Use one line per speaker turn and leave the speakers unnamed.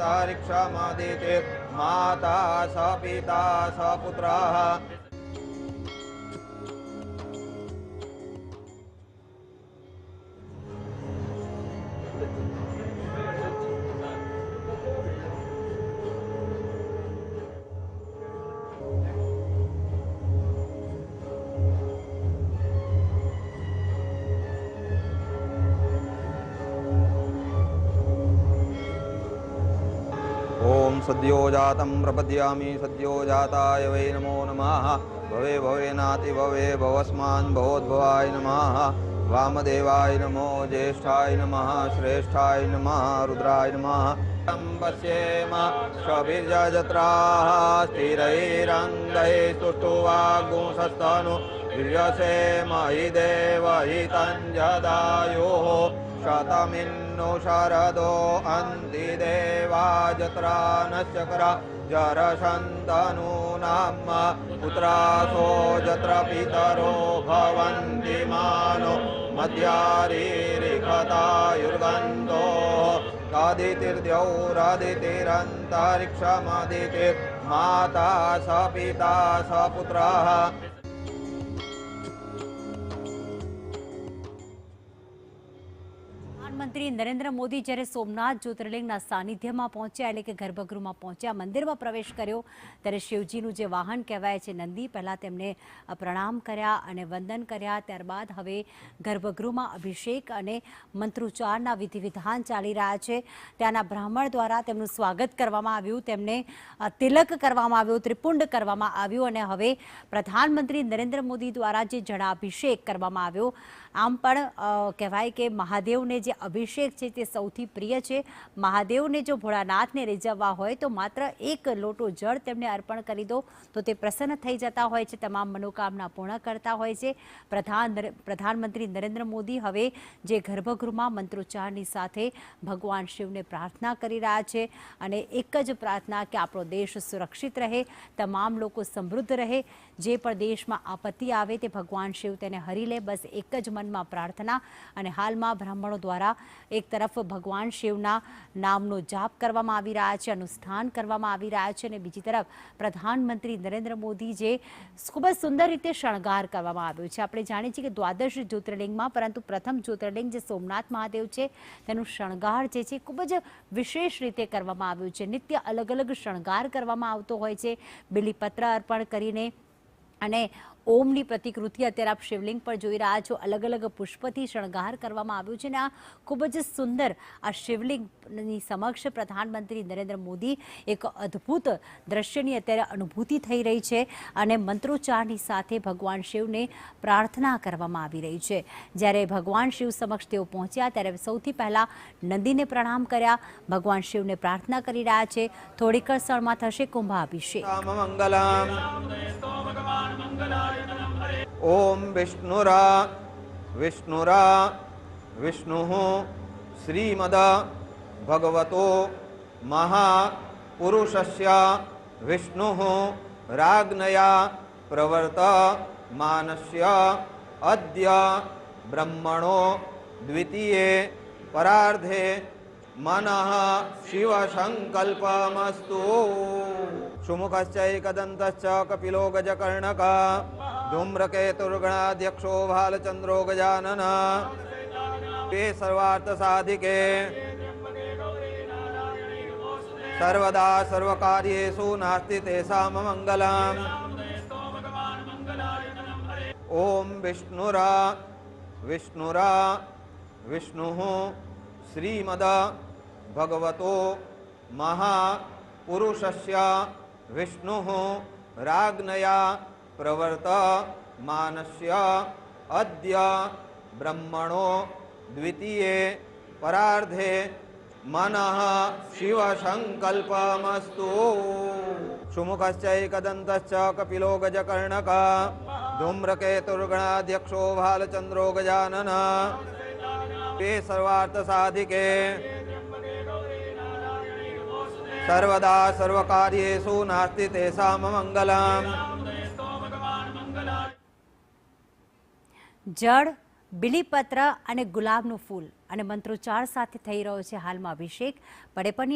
अन्तरिक्षमदिते माता स पिता स पुत्रः ओम सद्यो जातं प्रपद्यामि सद्यो जाताय वै नमो नमः भवे भवेनाति भवे भवस्मान् भवोद्भवाय नमः वामदेवाय नमो ज्येष्ठाय नमः श्रेष्ठाय नमः रुद्राय नमः पश्येम शभिर्यजत्राः स्थिरैरन्धैः सुष्ठुवागुंसस्तनु वीर्यसेम हि देव हितञ्जदायुः शतमिन्नु शरदो अन्ति देवाजत्रा नश्चक्र जरशन्तनूनाम पुत्रासो जत्र पितरो भवन्ति मानो मध्यारीरिखतायुर्गन्धो आदितिर्द्यौरादितिरन्तरिक्षमदितिर्माता स पिता स पुत्रः
प्रधानमंत्री नरेंद्र मोदी જ્યારે સોમનાથ જ્યોતિર્લિંગના સાનિધ્યમાં પહોંચ્યા એટલે કે ગર્ભગૃહમાં પહોંચ્યા મંદિરમાં પ્રવેશ કર્યો ત્યારે શિવજીનું જે વાહન કહેવાય છે નંદી પહેલા તેમને પ્રણામ કર્યા અને વંદન કર્યા ત્યારબાદ હવે ગર્ભગૃહમાં અભિષેક અને મંત્રોચ્ચારના વિધિ વિધાન ચાલી રહ્યા છે ત્યાંના બ્રાહ્મણ દ્વારા તેમનું સ્વાગત કરવામાં આવ્યું તેમને તિલક કરવામાં આવ્યો ત્રિપુંડ કરવામાં આવ્યું અને હવે પ્રધાનમંત્રી નરેન્દ્ર મોદી દ્વારા જે જળાભિષેક કરવામાં આવ્યો આમ પણ કહેવાય કે મહાદેવને જે અભિષેક છે તે સૌથી પ્રિય છે મહાદેવને જો ભોળાનાથને રીઝવવા હોય તો માત્ર એક લોટો જળ તેમને અર્પણ કરી દો તો તે પ્રસન્ન થઈ જતા હોય છે તમામ મનોકામના પૂર્ણ કરતા હોય છે પ્રધાનમંત્રી નરેન્દ્ર મોદી હવે જે ગર્ભગૃહમાં મંત્રોચ્ચારની સાથે ભગવાન શિવને પ્રાર્થના કરી રહ્યા છે અને એક જ પ્રાર્થના કે આપણો દેશ સુરક્ષિત રહે તમામ લોકો સમૃદ્ધ રહે જે પણ દેશમાં આપત્તિ આવે તે ભગવાન શિવ તેને હરી લે બસ એક જ મનમાં પ્રાર્થના અને હાલમાં બ્રાહ્મણો દ્વારા એક તરફ ભગવાન શિવના નામનો જાપ કરવામાં આવી રહ્યા છે અનુષ્ઠાન કરવામાં આવી રહ્યા છે અને બીજી તરફ પ્રધાનમંત્રી નરેન્દ્ર મોદી જે ખૂબ જ સુંદર રીતે શણગાર કરવામાં આવ્યો છે આપણે જાણીએ છીએ કે દ્વાદશ જ્યોતિર્લિંગમાં પરંતુ પ્રથમ જ્યોતિર્લિંગ જે સોમનાથ મહાદેવ છે તેનું શણગાર જે છે ખૂબ જ વિશેષ રીતે કરવામાં આવ્યું છે નિત્ય અલગ અલગ શણગાર કરવામાં આવતો હોય છે બિલીપત્ર અર્પણ કરીને અને ઓમની પ્રતિકૃતિ અત્યારે આપ શિવલિંગ પર જોઈ રહ્યા છો અલગ અલગ પુષ્પથી શણગાર કરવામાં આવ્યું છે અને આ ખૂબ જ સુંદર આ શિવલિંગની સમક્ષ પ્રધાનમંત્રી નરેન્દ્ર મોદી એક અદ્ભુત દ્રશ્યની અત્યારે અનુભૂતિ થઈ રહી છે અને મંત્રોચ્ચારની સાથે ભગવાન શિવને પ્રાર્થના કરવામાં આવી રહી છે જ્યારે ભગવાન શિવ સમક્ષ તેઓ પહોંચ્યા ત્યારે સૌથી પહેલા નંદીને પ્રણામ કર્યા ભગવાન શિવને પ્રાર્થના કરી રહ્યા છે થોડી ક્ષણમાં થશે કુંભાભિષેક
ओम विष्णुरा विष्णुरा विष्णुः श्रीमद भगवतो महापुरुषस्य विष्णुः राज्ञया प्रवर्तमानस्य अद्य ब्रह्मणो द्वितीये परार्धे मनः शिवसंकल्पमस्तु सुमुखश्चैकदन्तश्च कपिलो गजकर्णकः धूम्रकेतुर्गणाध्यक्षो भालचन्द्रो गजाननः ते सर्वार्थसाधिके सर्वदा सर्वकार्येषु नास्ति तेषां मङ्गलम् ॐ विष्णुरा विष्णुरा विष्णुः श्रीमद भगवतो महापुरुषस्य विष्णुः राज्ञया प्रवर्तमानस्य अद्य ब्रह्मणो द्वितीये परार्धे मनः शिवसंकल्पमस्तु सुमुखश्चैकदन्तश्च कपिलो गजकर्णकः धूम्रकेतुर्गणाध्यक्षो भालचन्द्रो गजाननः ते सर्वार्थसाधिके सर्वदा सर्वकार्येषु नास्ति तेषां मङ्गलम्
જળ બિલીપત્ર અને ગુલાબનું ફૂલ અને મંત્રોચ્ચાર સાથે થઈ રહ્યો છે હાલમાં અભિષેક પડેપણની